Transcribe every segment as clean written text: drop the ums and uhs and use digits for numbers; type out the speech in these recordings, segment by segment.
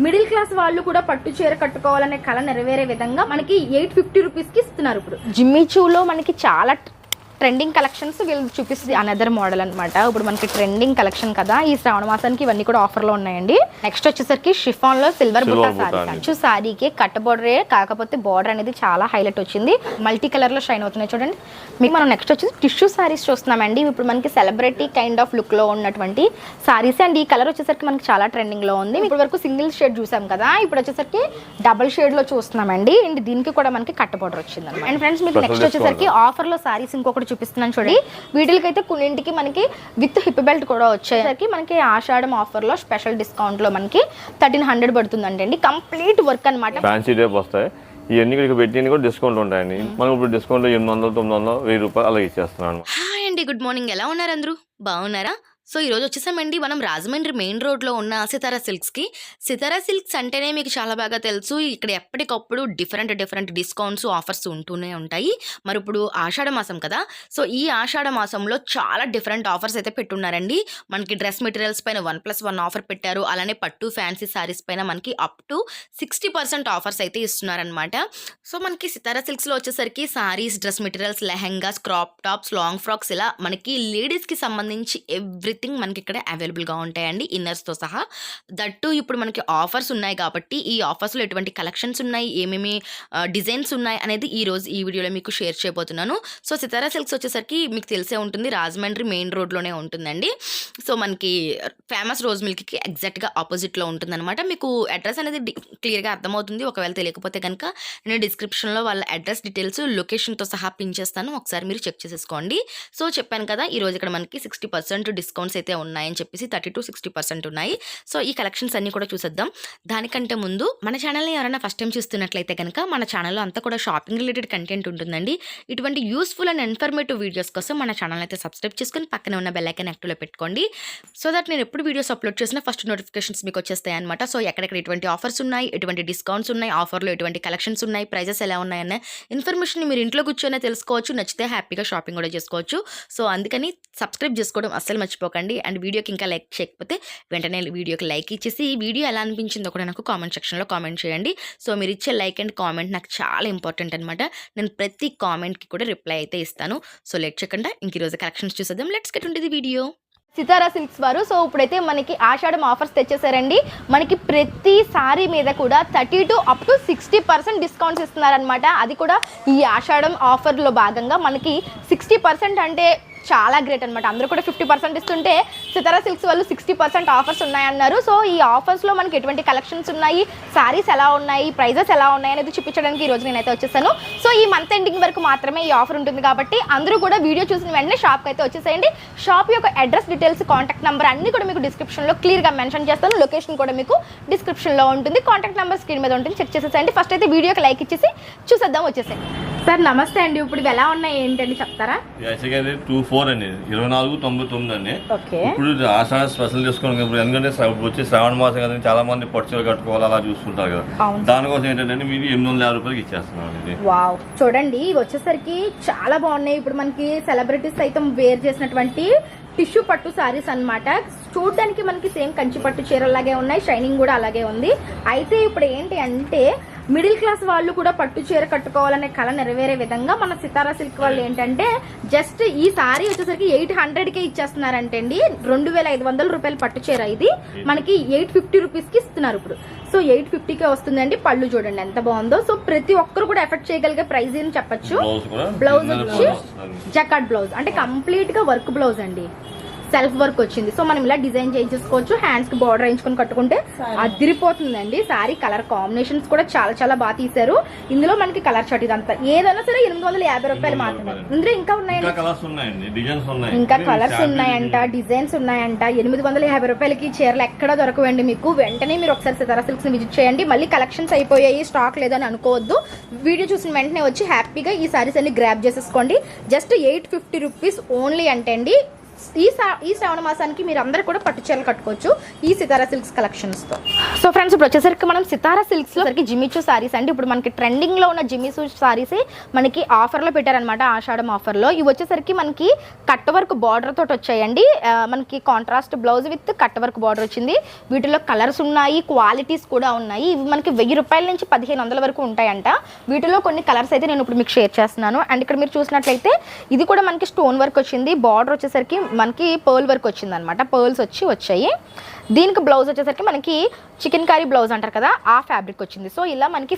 Middle class వాళ్ళు కూడా పట్టు చీర కట్టుకోవాలనే కళ నెరవేరే విధంగా మనకి 850 రూపీస్ కి ఇస్తున్నారు. ఇప్పుడు జిమ్మీ చూలో మనకి చాలా ట్రెండింగ్ కలెక్షన్స్ వీళ్ళు చూపిస్తుంది అనదర్ మోడల్ అనమాట. ఇప్పుడు మనకి ట్రెండింగ్ కలెక్షన్ కదా, ఈ శ్రావణ మాసానికి ఇవన్నీ కూడా ఆఫర్ లో ఉన్నాయండి. నెక్స్ట్ వచ్చేసరికి షిఫాన్ లో సిల్వర్ బుట్ట సారీ. సారీకి కట్ బోర్డరే, కాకపోతే బోర్డర్ అనేది చాలా హైలైట్ వచ్చింది, మల్టీ కలర్ లో షైన్ అవుతున్నాయి చూడండి. మీకు మనం నెక్స్ట్ వచ్చేసి టిష్యూ సారీస్ చూస్తున్నామండి. ఇప్పుడు మనకి సెలబ్రిటీ కైండ్ ఆఫ్ లుక్ లో ఉన్నటువంటి సారీస్ అండ్ ఈ కలర్ వచ్చేసరికి మనకి చాలా ట్రెండింగ్ లో ఉంది. ఇప్పుడు వరకు సింగిల్ షేడ్ చూసాం కదా, ఇప్పుడు వచ్చేసరికి డబుల్ షేడ్ లో చూస్తున్నామండి. అండ్ దీనికి కూడా మనకి కట్ బోర్డర్ వచ్చింది అనమాట. అండ్ ఫ్రెండ్స్ మీకు నెక్స్ట్ వచ్చేసరికి ఆఫర్ లో సారీస్ ఇంకొకటి చూపిస్తున్నాను చూడండి. వీటికైతే కొన్నింటికి మనకి విత్ హిప్ బెల్ట్ కూడా వచ్చేసరికి మనకి ఆషాఢం ఆఫర్ లో స్పెషల్ డిస్కౌంట్ లో మనకి 1300 పడుతుందండి. కంప్లీట్ వర్క్ అనమాట. ఫ్యాన్సీ టైప్ వస్తాయి ఇవన్నీ ఇక్కడ పెట్టి కూడా డిస్కౌంట్ ఉంటాయండి. మనం ఇప్పుడు డిస్కౌంట్ 800, 900, 1000 రూపాయలు అలా ఇచ్చేస్తున్నాను. హాయ్ అండి, గుడ్ మార్నింగ్. ఎలా ఉన్నారు అందరూ? బాగున్నారా? సో ఈరోజు వచ్చేసామండి మనం రాజమండ్రి మెయిన్ రోడ్లో ఉన్న సితారా సిల్క్స్కి. సితారా సిల్క్స్ అంటేనే మీకు చాలా బాగా తెలుసు, ఇక్కడ ఎప్పటికప్పుడు డిఫరెంట్ డిస్కౌంట్స్ ఆఫర్స్ ఉంటూనే ఉంటాయి. మరి ఇప్పుడు ఆషాఢ మాసం కదా, సో ఈ ఆషాఢ మాసంలో చాలా డిఫరెంట్ ఆఫర్స్ అయితే పెట్టున్నారండి. మనకి డ్రెస్ మెటీరియల్స్ పైన 1+1 ఆఫర్ పెట్టారు. అలానే పట్టు ఫ్యాన్సీ శారీస్ పైన మనకి అప్ టు 60% ఆఫర్స్ అయితే ఇస్తున్నారనమాట. సో మనకి సితారా సిల్క్స్లో వచ్చేసరికి saris, dress materials, lehengas, crop tops, long frocks, ఇలా మనకి లేడీస్కి సంబంధించి ఎవ్రీథింగ్ మనకి ఇక్కడ అవైలబుల్గా ఉంటాయండి, ఇన్నర్స్తో సహా. దట్టు ఇప్పుడు మనకి ఆఫర్స్ ఉన్నాయి కాబట్టి ఈ ఆఫర్స్లో ఎటువంటి కలెక్షన్స్ ఉన్నాయి, ఏమేమి డిజైన్స్ ఉన్నాయి అనేది ఈరోజు ఈ వీడియోలో మీకు షేర్ చేయబోతున్నాను. సో సితారా సిల్క్స్ వచ్చేసరికి మీకు తెలిసే ఉంటుంది, రాజమండ్రి మెయిన్ రోడ్లోనే ఉంటుందండి. సో మనకి ఫేమస్ రోజ్ మిల్క్కి ఎగ్జాక్ట్గా ఆపోజిట్లో ఉంటుందన్నమాట. మీకు అడ్రస్ అనేది క్లియర్గా అర్థమవుతుంది. ఒకవేళ తెలియకపోతే కనుక నేను డిస్క్రిప్షన్లో వాళ్ళ అడ్రస్ డీటెయిల్స్ లొకేషన్తో సహా పిన్ చేస్తాను, ఒకసారి మీరు చెక్ చేసేసుకోండి. సో చెప్పాను కదా, ఈరోజు ఇక్కడ మనకి 60% డిస్కౌంట్స్ అయితే ఉన్నాయని చెప్పేసి 30 to 60% ఉన్నాయి. సో ఈ కలెక్షన్స్ అన్ని కూడా చూసేద్దాం. దానికంటే ముందు మన ఛానల్ని ఎవరైనా ఫస్ట్ టైం చూస్తున్నట్లయితే కనుక మన ఛానల్లో అంతా కూడా షాపింగ్ రిలేటెడ్ కంటెంట్ ఉంటుందండి. ఇటువంటి యూస్ఫుల్ అండ్ ఇన్ఫర్మేటివ్ వీడియోస్ కోసం మన ఛానల్ అయితే సబ్స్క్రైబ్ చేసుకుని పక్కనే ఉన్న బెల్ ఐకాన్ యాక్టివ్లో పెట్టుకోండి. సో దట్ నేను ఎప్పుడు వీడియోస్ అప్లోడ్ చేసినా ఫస్ట్ నోటిఫికేషన్స్ మీకు వచ్చేస్తాయి అనమాట. సో ఎక్కడెక్కడ ఎటువంటి ఆఫర్స్ ఉన్నాయి, ఎటువంటి డిస్కౌంట్స్ ఉన్నాయి, ఆఫర్లో ఎటువంటి కలెక్షన్స్ ఉన్నాయి, ప్రైజెస్ ఎలా ఉన్నాయన్న ఇన్ఫర్మేషన్ మీరు ఇంట్లో కూర్చొనే తెలుసుకోవచ్చు. నచ్చితే హ్యాపీగా షాపింగ్ కూడా చేసుకోవచ్చు. సో అందుకని సబ్స్క్రైబ్ చేసుకోవడం అస్సలు మర్చిపోకండి. అండ్ వీడియోకి ఇంకా లైక్ చేయకపోతే వెంటనే వీడియోకి లైక్ ఇచ్చేసి ఈ వీడియో ఎలా అనిపించిందో కూడా నాకు కామెంట్ సెక్షన్లో కామెంట్ చేయండి. సో మీరు ఇచ్చే లైక్ అండ్ కామెంట్ నాకు చాలా ఇంపార్టెంట్ అనమాట. నేను ప్రతి కామెంట్కి కూడా రిప్లై అయితే ఇస్తాను. సో లేట్ చేయకుండా ఇంక ఈరోజు కలెక్షన్స్ చూసేద్దాం. Let's get into the video. Sitara Silks వారు సో ఇప్పుడైతే మనకి ఆషాఢం ఆఫర్స్ తెచ్చేసారండి. మనకి ప్రతి సారీ మీద కూడా 30 to up to 60% డిస్కౌంట్స్ ఇస్తున్నారనమాట. అది కూడా ఈ ఆషాఢం ఆఫర్లో భాగంగా మనకి 60% అంటే చాలా గ్రేట్ అనమాట. అందరూ కూడా 50% ఇస్తుంటే సితారా సిల్క్స్ వాళ్ళు 60% ఆఫర్స్ ఉన్నాయన్నారు. సో ఈ ఆఫర్స్లో మనకి ఎటువంటి కలెక్షన్స్ ఉన్నాయి, సారీస్ ఎలా ఉన్నాయి, ప్రైజెస్ ఎలా ఉన్నాయి అనేది చూపించడానికి ఈరోజు నేనైతే వచ్చేసాను. సో ఈ మంత్ ఎండింగ్ వరకు మాత్రమే ఈ ఆఫర్ ఉంటుంది కాబట్టి అందరూ కూడా వీడియో చూసిన వెంటనే షాప్కి అయితే వచ్చేసేయండి. షాప్ యొక్క అడ్రస్ డీటెయిల్స్, కాంటాక్ట్ నెంబర్ అన్ని కూడా మీకు డిస్క్రిప్షన్లో క్లియర్గా మెన్షన్ చేస్తాను. లొకేషన్ కూడా మీకు డిస్క్రిప్షన్లో ఉంటుంది, కాంటాక్ట్ నెంబర్ స్క్రీన్ మీద ఉంటుంది, చెక్ చేసేసేయండి. ఫస్ట్ అయితే వీడియోకి లైక్ ఇచ్చేసి చూసేద్దాం, వచ్చేసేయండి. సార్ నమస్తే అండి, ఇప్పుడు ఇవి ఎలా ఉన్నాయి ఏంటండి చెప్తారా? 24 అండి, 2499 అండి. ఓకే, ఇప్పుడు ఆషాఢ స్పెషల్ డిస్కౌంట్. ఎందుకంటే వచ్చి శ్రావణ మాసం కదా, చాలా మంది పట్టుచీర కట్టుకోవాలి అలా చూసుకుంటారు కదా, దానికోసం ఏంటంటే మీరు 850 రూపాయలకి ఇచ్చేస్తున్నాం అండి. వావ్, చూడండి ఇవి వచ్చేసరికి చాలా బాగున్నాయి. ఇప్పుడు మనకి సెలబ్రిటీస్ సైతం వేర్ చేసినటువంటి టిష్యూ పట్టు సారీస్ అన్నమాట. చూడడానికి మనకి సేమ్ కంచి పట్టు చీరలాగే ఉన్నాయి, షైనింగ్ కూడా అలాగే ఉంది. అయితే ఇప్పుడు ఏంటి అంటే మిడిల్ క్లాస్ వాళ్ళు కూడా పట్టు చీర కట్టుకోవాలనే కళ నెరవేరే విధంగా మన సితారా సిల్క్ వాళ్ళు ఏంటంటే జస్ట్ ఈ సారీ వచ్చేసరికి 800కే ఇచ్చేస్తున్నారంటే అండి. 2500 రూపాయల పట్టు చీర ఇది మనకి 850 రూపీస్కి ఇస్తున్నారు ఇప్పుడు. సో 850కే వస్తుందండి. పళ్ళు చూడండి ఎంత బాగుందో. సో ప్రతి ఒక్కరు కూడా ఎఫెక్ట్ చేయగలిగే ప్రైస్ అని చెప్పచ్చు. బ్లౌజ్ వచ్చి జకాట్ బ్లౌజ్, అంటే కంప్లీట్ గా వర్క్ బ్లౌజ్ అండి, సెల్ఫ్ వర్క్ వచ్చింది. సో మనం ఇలా డిజైన్ చేయించుకోవచ్చు, హ్యాండ్స్ కి బార్డర్ వేయించుకొని కట్టుకుంటే అదిరిపోతుందండి. సారీ కలర్ కాంబినేషన్స్ కూడా చాలా బాగా తీశారు. ఇందులో మనకి కలర్ షర్ట్ ఇదంతా ఏదైనా సరే 850 రూపాయలు మాత్రమే. ఇందులో ఇంకా ఉన్నాయండి, ఇంకా కలర్స్ ఉన్నాయంట, డిజైన్స్ ఉన్నాయంట. 850 రూపాయలకి చీరలు ఎక్కడ దొరకవండి మీకు. వెంటనే మీరు ఒకసారి సితారా సిల్క్స్ ని విజిట్ చేయండి. మళ్ళీ కలెక్షన్స్ అయిపోయాయి, స్టాక్ లేదని అనుకోవద్దు. వీడియో చూసిన వెంటనే వచ్చి హ్యాపీగా ఈ సారీస్ అన్ని గ్రాబ్ చేసేసుకోండి. జస్ట్ 850 రూపీస్ ఓన్లీ అంటే అండి. ఈ శ్రావణ మాసానికి మీరు అందరూ కూడా పట్టు చీరలు కట్టుకోవచ్చు ఈ సితారా సిల్క్స్ కలెక్షన్స్ తో. సో ఫ్రెండ్స్ ఇప్పుడు వచ్చేసరికి మనం సితారా సిల్క్స్ లో జిమిచూ సారీస్ అండి. ఇప్పుడు మనకి ట్రెండింగ్ లో ఉన్న జిమిచూ సారీస్ మనకి ఆఫర్ లో పెట్టారనమాట, ఆషాఢం ఆఫర్ లో. ఇవి వచ్చేసరికి మనకి కట్ వర్క్ బార్డర్ తోటి వచ్చాయండి. మనకి contrast blouse with cut work border వచ్చింది. వీటిలో కలర్స్ ఉన్నాయి, క్వాలిటీస్ కూడా ఉన్నాయి. ఇవి మనకి 1000 రూపాయల నుంచి 1500 వరకు ఉంటాయంట. వీటిలో కొన్ని కలర్స్ అయితే నేను ఇప్పుడు మీకు షేర్ చేస్తున్నాను. అండ్ ఇక్కడ మీరు చూసినట్లయితే ఇది కూడా మనకి స్టోన్ వర్క్ వచ్చింది. బార్డర్ వచ్చేసరికి మనకి పర్ల్ వర్క్ వచ్చింది అనమాట, పర్ల్స్ వచ్చాయి. దీనికి బ్లౌజ్ వచ్చేసరికి మనకి చికెన్ కర్రీ బ్లౌజ్ అంటారు కదా, ఆ ఫ్యాబ్రిక్ వచ్చింది. సో ఇలా మనకి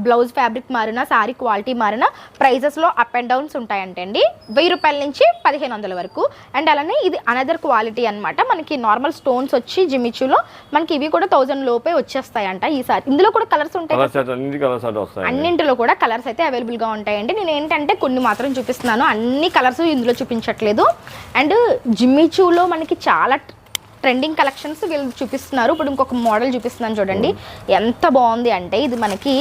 బ్లౌజ్ ఫ్యాబ్రిక్ మారినా, సారీ క్వాలిటీ మారినా ప్రైజెస్లో అప్ అండ్ డౌన్స్ ఉంటాయంటండి. 1000 రూపాయల నుంచి 1500 వరకు. అండ్ అలానే ఇది అనదర్ క్వాలిటీ అనమాట. మనకి నార్మల్ స్టోన్స్ వచ్చి జిమిచూలో మనకి ఇవి కూడా 1000 లోపే వచ్చేస్తాయంట ఈసారి. ఇందులో కూడా కలర్స్ ఉంటాయి, అన్నింటిలో కూడా కలర్స్ అయితే అవైలబుల్గా ఉంటాయండి. నేను ఏంటంటే కొన్ని మాత్రం చూపిస్తున్నాను, అన్ని కలర్స్ ఇందులో చూపించట్లేదు. అండ్ జిమిచూలో మనకి చాలా ట్రెండింగ్ కలెక్షన్స్ వీళ్ళు చూపిస్తున్నారు. ఇప్పుడు ఇంకొక మోడల్ చూపిస్తున్నాను చూడండి, ఎంత బాగుంది అంటే ఇది మనకి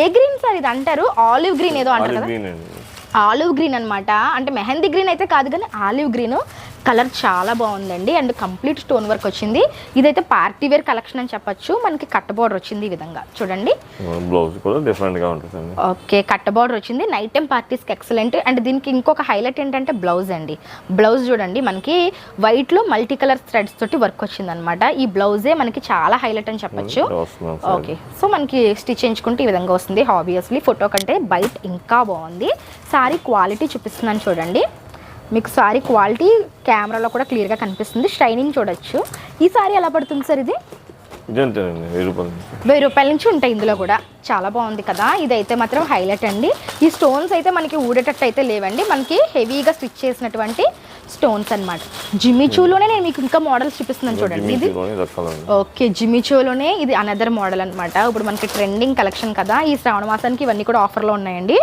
ఏ గ్రీన్ సార్ ఇది అంటారు, ఆలివ్ గ్రీన్ ఏదో అంటారు కదా, ఆలివ్ గ్రీన్ అనమాట. అంటే మెహందీ గ్రీన్ అయితే కాదు కానీ ఆలివ్ గ్రీన్ కలర్ చాలా బాగుందండి. అండ్ కంప్లీట్ స్టోన్ వర్క్ వచ్చింది. ఇదైతే పార్టీ వేర్ కలెక్షన్ అని చెప్పొచ్చు. మనకి కట్ బార్డర్ వచ్చింది ఈ విధంగా చూడండి, బ్లౌజ్ కూడా డిఫరెంట్ గా ఉంటుంది. ఓకే, కట్ బార్డర్ వచ్చింది. నైట్ టైం పార్టీస్కి ఎక్సలెంట్. అండ్ దీనికి ఇంకొక హైలైట్ ఏంటంటే బ్లౌజ్ అండి. బ్లౌజ్ చూడండి, మనకి వైట్ లో మల్టీ కలర్ థ్రెడ్స్ తోటి వర్క్ వచ్చింది అనమాట. ఈ బ్లౌజే మనకి చాలా హైలైట్ అని చెప్పొచ్చు. ఓకే, సో మనకి స్టిచ్ చేయించుకుంటే ఈ విధంగా వస్తుంది. ఆబ్వియస్లీ ఫోటో కంటే బయట ఇంకా బాగుంది. సారీ క్వాలిటీ చూపిస్తున్నాను చూడండి, మీకు సారీ క్వాలిటీ కెమెరాలో కూడా క్లియర్గా కనిపిస్తుంది. షైనింగ్ చూడొచ్చు. ఈ సారీ ఎలా పడుతుంది సార్? ఇది 1000 రూపాయల నుంచి ఉంటాయి. ఇందులో కూడా చాలా బాగుంది కదా. ఇదైతే మాత్రం హైలైట్ అండి. ఈ స్టోన్స్ అయితే మనకి ఊడేటట్టు అయితే లేవండి, మనకి హెవీగా స్టిచ్ చేసినటువంటి స్టోన్స్ అనమాట. జిమిచూలోనే నేను మీకు ఇంకా మోడల్స్ చూపిస్తున్నాను చూడండి. ఇది ఓకే, జిమిచూలోనే ఇది అనదర్ మోడల్ అనమాట. ఇప్పుడు మనకి ట్రెండింగ్ కలెక్షన్ కదా, ఈ శ్రావణ మాసానికి ఇవన్నీ కూడా ఆఫర్లో ఉన్నాయండి.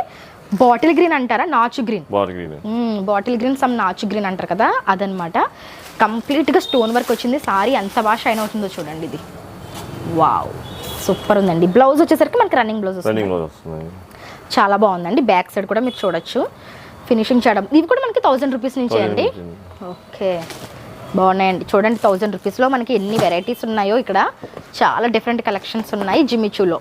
బాటిల్ గ్రీన్ అంటారా, నాచు గ్రీన్, బాటిల్ గ్రీన్ సమ్ నాచు గ్రీన్ అంటారు కదా, అదనమాట. కంప్లీట్గా స్టోన్ వర్క్ వచ్చింది. సారీ ఎంత బాగా షైన్ అవుతుందో చూడండి. ఇది వావ్, సూపర్ ఉందండి. బ్లౌజ్ వచ్చేసరికి మనకి రన్నింగ్ బ్లౌజ్ వస్తుంది, చాలా బాగుందండి. బ్యాక్ సైడ్ కూడా మీరు చూడొచ్చు ఫినిషింగ్ చేయడం. ఇవి కూడా మనకి 1000 రూపీస్ నుంచి అండి. ఓకే, బాగున్నాయండి చూడండి. 1000 రూపీస్లో మనకి ఎన్ని వెరైటీస్ ఉన్నాయో, ఇక్కడ చాలా డిఫరెంట్ కలెక్షన్స్ ఉన్నాయి జిమిచూలో.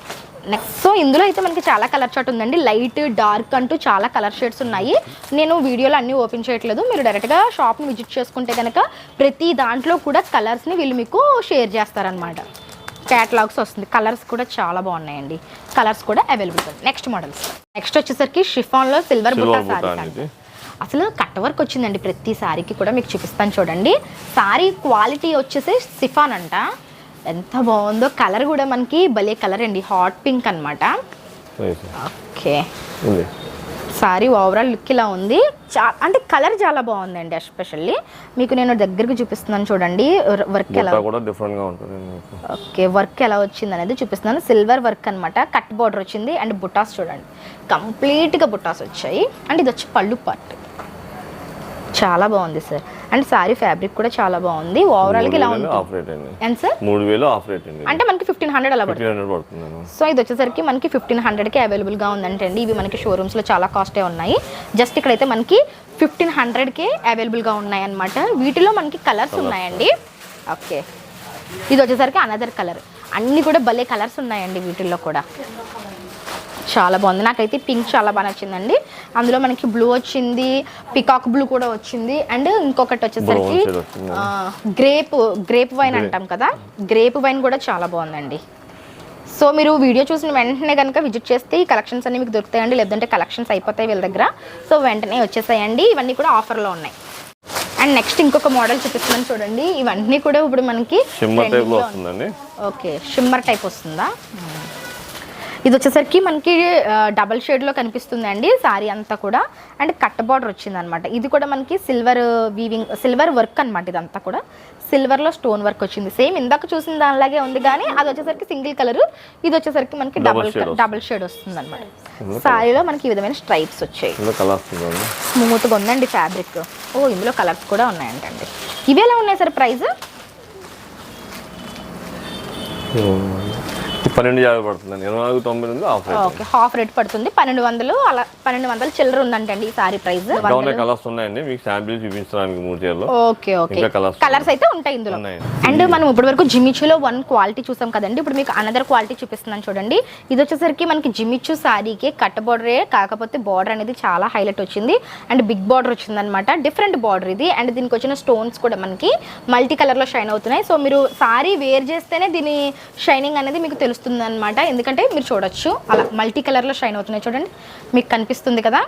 నెక్స్ట్ సో ఇందులో అయితే మనకి చాలా కలర్ చార్ట్ ఉందండి. లైట్ డార్క్ అంటూ చాలా కలర్ షేడ్స్ ఉన్నాయి. నేను వీడియోలో అన్నీ ఓపెన్ చేయట్లేదు, మీరు డైరెక్ట్గా షాప్ని విజిట్ చేసుకుంటే కనుక ప్రతి దాంట్లో కూడా కలర్స్ని వీళ్ళు మీకు షేర్ చేస్తారనమాట. క్యాటలాగ్స్ వస్తుంది. కలర్స్ కూడా చాలా బాగున్నాయండి, కలర్స్ కూడా అవైలబుల్. నెక్స్ట్ మోడల్స్, నెక్స్ట్ వచ్చేసరికి షిఫాన్లో సిల్వర్ బుట్టా సారీ. అసలు కట్ వర్క్ వచ్చిందండి ప్రతి సారీకి కూడా, మీకు చూపిస్తాను చూడండి. సారీ క్వాలిటీ వచ్చేసి సిఫాన్ అంట. ఎంత బాగుందో, కలర్ కూడా మనకి భలే కలర్ అండి, హాట్ పింక్ అనమాట. ఓకే, సారీ ఓవరాల్ లుక్ ఇలా ఉంది. అంటే కలర్ చాలా బాగుందండి. ఎస్పెషల్లీ మీకు నేను దగ్గరికి చూపిస్తున్నాను చూడండి, వర్క్ ఎలా ఓకే వర్క్ ఎలా వచ్చింది అనేది చూపిస్తున్నాను. సిల్వర్ వర్క్ అనమాట, కట్ బార్డర్ వచ్చింది. అండ్ బుటాస్ చూడండి, కంప్లీట్గా బుటాస్ వచ్చాయి. అండ్ ఇది వచ్చి పళ్ళు పార్ట్, చాలా బాగుంది సార్. అండ్ సారీ ఫ్యాబ్రిక్ కూడా చాలా బాగుంది. ఓవరాల్గా ఇలా ఉంది. ఎంత సార్? 3000 ఆఫ్ రేట్ అండి. అంటే మనకి 1500 అలా పడుతుంది. సో ఇది వచ్చేసరికి మనకి 1500కి అవైలబుల్గా ఉందంటే అండి. ఇవి మనకి షోరూమ్స్లో చాలా కాస్టే ఉన్నాయి. జస్ట్ ఇక్కడైతే మనకి 1500కే అవైలబుల్గా ఉన్నాయి అనమాట. వీటిలో మనకి కలర్స్ ఉన్నాయండి. ఓకే, ఇది వచ్చేసరికి అనదర్ కలర్. అన్నీ కూడా భలే కలర్స్ ఉన్నాయండి వీటిల్లో కూడా. చాలా బాగుంది, నాకైతే పింక్ చాలా బాగా నచ్చిందండి. అందులో మనకి బ్లూ వచ్చింది, పికాక్ బ్లూ కూడా వచ్చింది. అండ్ ఇంకొకటి వచ్చేసరికి గ్రేప్ వైన్ అంటాం కదా, గ్రేప్ వైన్ కూడా చాలా బాగుందండి. సో మీరు వీడియో చూసిన వెంటనే కనుక విజిట్ చేస్తే ఈ కలెక్షన్స్ అన్ని మీకు దొరుకుతాయండి. లేదంటే కలెక్షన్స్ అయిపోతాయి వీళ్ళ దగ్గర. సో వెంటనే వచ్చేసాయండి. ఇవన్నీ కూడా ఆఫర్లో ఉన్నాయి. అండ్ నెక్స్ట్ ఇంకొక మోడల్ చూపిస్తున్నాను చూడండి. ఇవన్నీ కూడా ఇప్పుడు మనకి ఓకే షిమ్మర్ టైప్ వస్తుందా. ఇది వచ్చేసరికి మనకి డబల్ షేడ్లో కనిపిస్తుందండి సారీ అంతా కూడా. అండ్ కట్ బార్డర్ వచ్చిందనమాట. ఇది కూడా మనకి సిల్వర్ వీవింగ్, సిల్వర్ వర్క్ అనమాట. ఇదంతా కూడా సిల్వర్లో స్టోన్ వర్క్ వచ్చింది. సేమ్ ఇందాక చూసిన దానిలాగే ఉంది, కానీ అది వచ్చేసరికి సింగిల్ కలర్, ఇది వచ్చేసరికి మనకి డబల్ షేడ్ వస్తుంది అనమాట. సారీలో మనకి ఈ విధమైన స్ట్రైప్స్ వచ్చాయి. స్మూత్గా ఉందండి ఫ్యాబ్రిక్. ఓ ఇందులో కలర్స్ కూడా ఉన్నాయంటండి. ఇవి ఎలా ఉన్నాయి సార్ ప్రైస్? 1250 పడుతుందండి. 2490 ఉంది of rate. Okay, half rate పడుతుంది. 1200 అలా 1200 చిల్లర ఉందంటండి ఈ సారీ ప్రైస్. ఇంకా కలర్స్ ఉన్నాయండి, మీకు శాంపిల్ చూపించడానికి 3 చీరలు. ఓకే ఓకే, కలర్స్ అయితే ఉంటాయి ఇందులో. అండ్ మనం ఇప్పటి వరకు జిమిచ్చులో వన్ క్వాలిటీ చూసాం కదండి, ఇప్పుడు మీకు అనదర్ క్వాలిటీ చూపిస్తున్నాను చూడండి. ఇది వచ్చేసరికి మనకి జిమిచ్చు సారీకి కట్ బోర్డరే, కాకపోతే బార్డర్ అనేది చాలా హైలైట్ వచ్చింది అండ్ బిగ్ బార్డర్ వచ్చింది అనమాట. డిఫరెంట్ బార్డర్ ఇది. అండ్ దీనికి వచ్చిన స్టోన్స్ కూడా మనకి మల్టీ కలర్ లో షైన్ అవుతున్నాయి. సో మీరు సారీ వేర్ చేస్తేనే దీని షైనింగ్ అనేది మీకు తెలుస్తుంది అనమాట. ఎందుకంటే మీరు చూడొచ్చు అలా మల్టీ కలర్ లో షైన్ అవుతున్నాయి చూడండి, మీకు కనిపిస్తుంది కదా.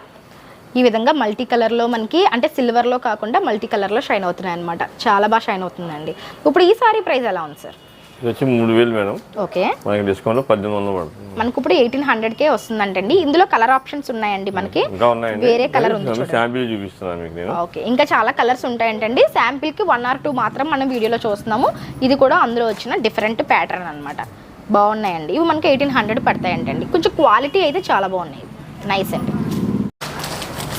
ఈ విధంగా మల్టీ కలర్లో మనకి అంటే సిల్వర్లో కాకుండా మల్టీ కలర్లో షైన్ అవుతున్నాయి అనమాట. చాలా బాగా షైన్ అవుతుందండి. ఇప్పుడు ఈ సారీ ప్రైస్ ఎలా ఉంది సార్? ఇది వచ్చి 3000 మేడం. ఓకే, మనకి డిస్కౌంట్ 1800 పడుతుంది. మనకి ఇప్పుడు 1800కే వస్తుందంటండి. ఇందులో కలర్ ఆప్షన్స్ ఉన్నాయండి మనకి, వేరే కలర్ ఉంది శాంపిల్ చూపిస్తున్నాను మీకు నేను. ఓకే, ఇంకా చాలా కలర్స్ ఉంటాయంటండి. శాంపిల్ కి 1 or 2 మాత్రం మనం వీడియోలో చూస్తున్నాము. ఇది కూడా అందులో వచ్చిన డిఫరెంట్ ప్యాటర్న్ అనమాట. బాగున్నాయండి. ఇవి మనకి 1800 పడతాయంటండి. కొంచెం క్వాలిటీ అయితే చాలా బాగున్నాయి, నైస్ అండి.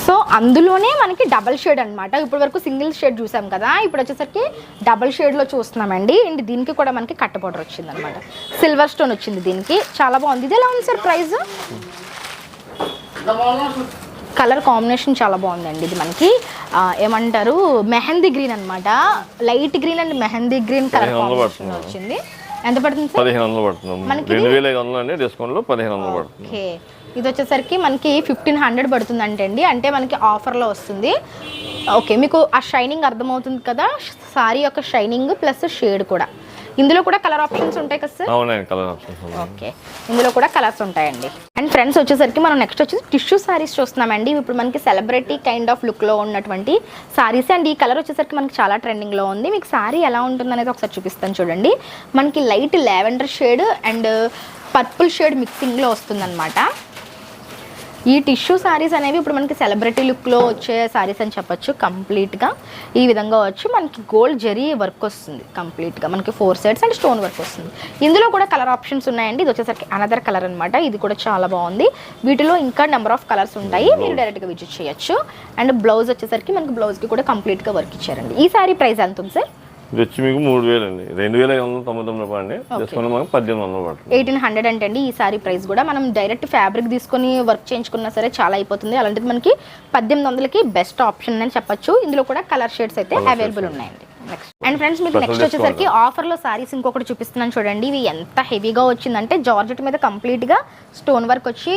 సో అందులోనే మనకి డబల్ షేడ్ అనమాట. ఇప్పటి వరకు సింగిల్ షేడ్ చూసాం కదా, ఇప్పుడు వచ్చేసరికి డబల్ షేడ్లో చూస్తున్నామండి. అండ్ దీనికి కూడా మనకి కట్ బోర్డర్ వచ్చింది అనమాట, సిల్వర్ స్టోన్ వచ్చింది దీనికి. చాలా బాగుంది. ఇది ఎలా ఉంది సార్ ప్రైస్? కలర్ కాంబినేషన్ చాలా బాగుందండి. ఇది మనకి ఏమంటారు మెహందీ గ్రీన్ అనమాట. Light green and mehndi green colour combination వచ్చింది. ఎంత పడుతుంది సార్? 1500 పడుతుంది. 2500 అండి, డిస్కౌంట్ లో 1500 పడుతుంది. ఓకే, ఇది వచ్చేసరికి మనకి 1500 పడుతుంది అండి. అంటే మనకి ఆఫర్లో వస్తుంది. ఓకే, మీకు ఆ షైనింగ్ అర్థమవుతుంది కదా, సారీ యొక్క షైనింగ్ ప్లస్ షేడ్ కూడా. ఇందులో కూడా కలర్ ఆప్షన్స్ ఉంటాయి కదా సార్? అవునండి, కలర్ ఆప్షన్స్. ఓకే, ఇందులో కూడా కలర్స్ ఉంటాయండి. అండ్ ఫ్రెండ్స్ వచ్చేసరికి మనం నెక్స్ట్ వచ్చేసి టిష్యూ సారీస్ చూస్తున్నామండి. ఇప్పుడు మనకి సెలబ్రిటీ కైండ్ ఆఫ్ లుక్లో ఉన్నటువంటి సారీస్. అండ్ ఈ కలర్ వచ్చేసరికి మనకి చాలా ట్రెండింగ్లో ఉంది. మీకు సారీ ఎలా ఉంటుంది అనేది ఒకసారి చూపిస్తాను చూడండి. మనకి light lavender shade and purple shade మిక్సింగ్లో వస్తుందన్నమాట. ఈ టిష్యూ సారీస్ అనేవి ఇప్పుడు మనకి సెలబ్రిటీ లుక్లో వచ్చే సారీస్ అని చెప్పొచ్చు. కంప్లీట్గా ఈ విధంగా వచ్చి మనకి గోల్డ్ జరీ వర్క్ వస్తుంది. కంప్లీట్గా మనకి 4 సైడ్స్ అండ్ స్టోన్ వర్క్ వస్తుంది. ఇందులో కూడా కలర్ ఆప్షన్స్ ఉన్నాయండి. ఇది వచ్చేసరికి అనదర్ కలర్ అనమాట. ఇది కూడా చాలా బాగుంది. వీటిలో ఇంకా నెంబర్ ఆఫ్ కలర్స్ ఉంటాయి, మీరు డైరెక్ట్గా విజిట్ చేయొచ్చు. అండ్ బ్లౌజ్ వచ్చేసరికి మనకి బ్లౌజ్కి కూడా కంప్లీట్గా వర్క్ ఇచ్చారండి. ఈ సారీ ప్రైస్ ఎంత ఉంది సార్? ఇది వచ్చి మీకు 3000 అండి. 2599 పడండి, డిస్కౌంట్ మనకు 1800 పడుతుంది. 1800 అంటండి ఈ సారీ ప్రైస్ కూడా. మనం డైరెక్ట్ ఫ్యాబ్రిక్ తీసుకొని వర్క్ చేయించుకున్నా సరే చాలా అయిపోతుంది. అలాంటిది మనకి 1800కి బెస్ట్ ఆప్షన్ అని చెప్పొచ్చు. ఇందులో కూడా కలర్ షేడ్స్ అయితే అవైలబుల్ ఉన్నాయండి. అండ్ ఫ్రెండ్స్ మీకు నెక్స్ట్ వచ్చేసరికి ఆఫర్లో సారీస్ ఇంకొకటి చూపిస్తున్నాను చూడండి. ఇవి ఎంత హెవీగా వచ్చిందంటే జార్జెట్ మీద కంప్లీట్గా స్టోన్ వర్క్ వచ్చి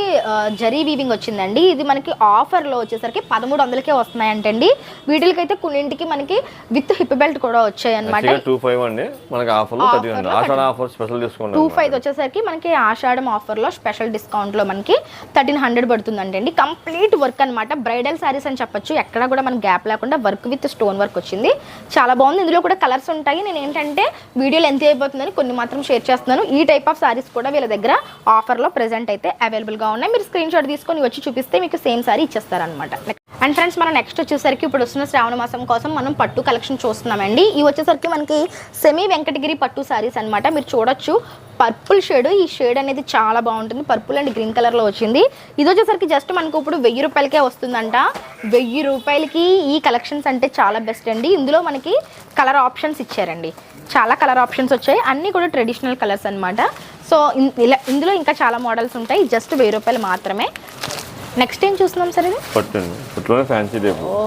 జరీ వీవింగ్ వచ్చిందండి. ఇది మనకి ఆఫర్లో వచ్చేసరికి 1300కే వస్తున్నాయంటండి. వీటికైతే కొన్నింటికి మనకి విత్ హిప్ బెల్ట్ కూడా వచ్చాయి అనమాట. 25 అండి మనకి ఆఫర్లో. ఆషాఢ ఆఫర్ స్పెషల్ డిస్కౌంట్ 25 వచ్చేసరికి మనకి ఆషాఢం ఆఫర్లో స్పెషల్ డిస్కౌంట్లో మనకి 1300 పడుతుందండి. కంప్లీట్ వర్క్ అనమాట. బ్రైడల్ సారీస్ అని చెప్పొచ్చు. ఎక్కడ కూడా మనకి గ్యాప్ లేకుండా వర్క్ విత్ స్టోన్ వర్క్ వచ్చింది. చాలా బాగుంది. ఇందులో కూడా కలర్స్ ఉంటాయి. నేను ఏంటంటే వీడియోలు ఎంత అయిపోతుందని కొన్ని మాత్రం షేర్ చేస్తున్నాను. ఈ టైప్ ఆఫ్ సారీస్ కూడా వీళ్ళ దగ్గర ఆఫర్లో ప్రెజెంట్ అయితే అవైలబుల్గా ఉన్నాయి. మీరు స్క్రీన్ షాట్ తీసుకొని వచ్చి చూపిస్తే మీకు సేమ్ సారీ ఇచ్చేస్తారనమాట. అండ్ ఫ్రెండ్స్ మనం నెక్స్ట్ వచ్చేసరికి ఇప్పుడు వస్తున్న శ్రావణ మాసం కోసం మనం పట్టు కలెక్షన్ చూస్తున్నామండి. ఇవి వచ్చేసరికి మనకి సెమీ వెంకటగిరి పట్టు సారీస్ అనమాట. మీరు చూడొచ్చు పర్పుల్ షేడ్. ఈ షేడ్ అనేది చాలా బాగుంటుంది. పర్పుల్ అండ్ గ్రీన్ కలర్లో వచ్చింది. ఇది వచ్చేసరికి జస్ట్ మనకు ఇప్పుడు 1000 రూపాయలకే వస్తుందంట. 1000 రూపాయలకి ఈ కలెక్షన్స్ అంటే చాలా బెస్ట్ అండి. ఇందులో మనకి కలర్ ఆప్షన్స్ ఇచ్చారండి. చాలా కలర్ ఆప్షన్స్ వచ్చాయి. అన్నీ కూడా ట్రెడిషనల్ కలర్స్ అనమాట. సో ఇందులో ఇంకా చాలా మోడల్స్ ఉంటాయి. జస్ట్ 1000 రూపాయలు మాత్రమే. నెక్స్ట్ ఏం చూస్తున్నాం సార్? ఇది పట్టులోనే ఫ్యాన్సీ టైప్. ఓ,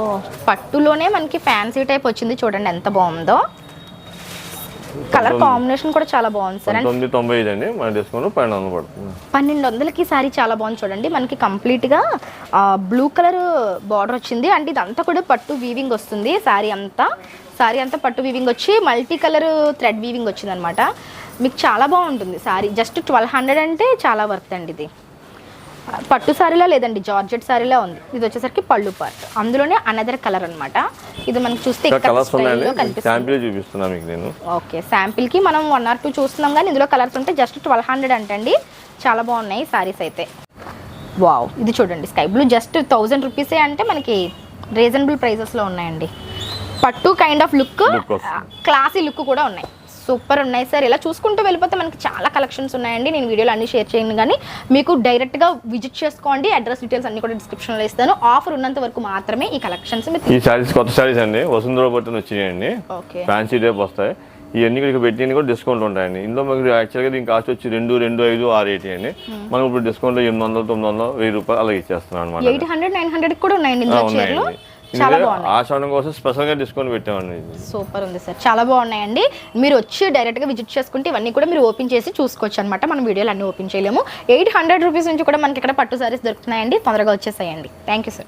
పట్టులోనే మనకి ఫ్యాన్సీ టైప్ వచ్చింది. చూడండి ఎంత బాగుందో. కలర్ కాంబినేషన్ కూడా చాలా బాగుంది సార్. 995 అండి, మన డిస్కౌంట్ 1200 పడుతుంది. 1200కి సారీ చాలా బాగుంది చూడండి. మనకి కంప్లీట్గా బ్లూ కలర్ బార్డర్ వచ్చింది. అంటే ఇదంతా కూడా పట్టు వీవింగ్ వస్తుంది. సారీ అంతా పట్టు వీవింగ్ వచ్చి మల్టీ కలర్ థ్రెడ్ వీవింగ్ వచ్చింది అనమాట. మీకు చాలా బాగుంటుంది సారీ. జస్ట్ 1200 అంటే చాలా వర్త్ అండి. ఇది పట్టు సారీలా లేదండి, జార్జెట్ సారీలా ఉంది. ఇది వచ్చేసరికి పళ్ళు పార్ట్. అందులోనే అనదర్ కలర్ అనమాట. ఇది మనకి చూస్తే ఓకే, శాంపిల్ కి మనం 1 or 2 చూస్తున్నాం కానీ ఇందులో కలర్స్ ఉంటే జస్ట్ 1200 అంటండి. చాలా బాగున్నాయి సారీస్ అయితే. వావ్, ఇది చూడండి స్కై బ్లూ. జస్ట్ 1000 రూపీసే అంటే మనకి రీజనబుల్ ప్రైజెస్లో ఉన్నాయండి. పట్టు kind of look, classy look కూడా ఉన్నాయి. సూపర్ ఉన్నాయి సార్. ఇలా చూసుకుంటూ వెళ్ళిపోతే మనకి చాలా కలెక్షన్స్ ఉన్నాయండి. నేను వీడియోలో అన్ని షేర్ చేయను కానీ మీకు డైరెక్ట్గా విజిట్ చేసుకోండి. అడ్రస్ డీటెయిల్స్ అన్ని కూడా డిస్క్రిప్షన్లో ఇస్తాను. ఆఫర్ ఉన్నంత వరకు మాత్రమే ఈ కలెక్షన్స్. ఈ సారీస్ కొత్త సారీస్ అండి, వసుంధర బట్టలు వచ్చినాయండి. ఫ్యాన్సీ టైప్ వస్తాయి. ఇవన్నీ ఇక్కడ పెట్టిన కూడా డిస్కౌంట్ ఉంటాయండి. ఇందులో మీకు యాక్చువల్గా దీని కాస్ట్ వచ్చి 2,2,5,680 అండి. మనం ఇప్పుడు డిస్కౌంట్లో 800, 900, 1000 రూపాయలు అలా ఇచ్చేస్తున్నాం అనమాట. 800, 900 కూడా ఉన్నాయండి ఇందులో చీరలు. చాలా బాగున్నాయి. ఆషాఢం కోసం స్పెషల్గా డిస్కౌంట్ పెట్టామండి. సూపర్ ఉంది సార్, చాలా బాగున్నాయండి. మీరు వచ్చి డైరెక్ట్గా విజిట్ చేసుకుంటే ఇవన్నీ కూడా మీరు ఓపెన్ చేసి చూసుకోవచ్చు అనమాట. మనం వీడియోలు అన్నీ ఓపెన్ చేయలేము. 800 రూపీస్ నుంచి కూడా మనకి ఇక్కడ పట్టు సారీస్ దొరుకుతున్నాయండి. తొందరగా వచ్చేసాయండి. Thank you sir.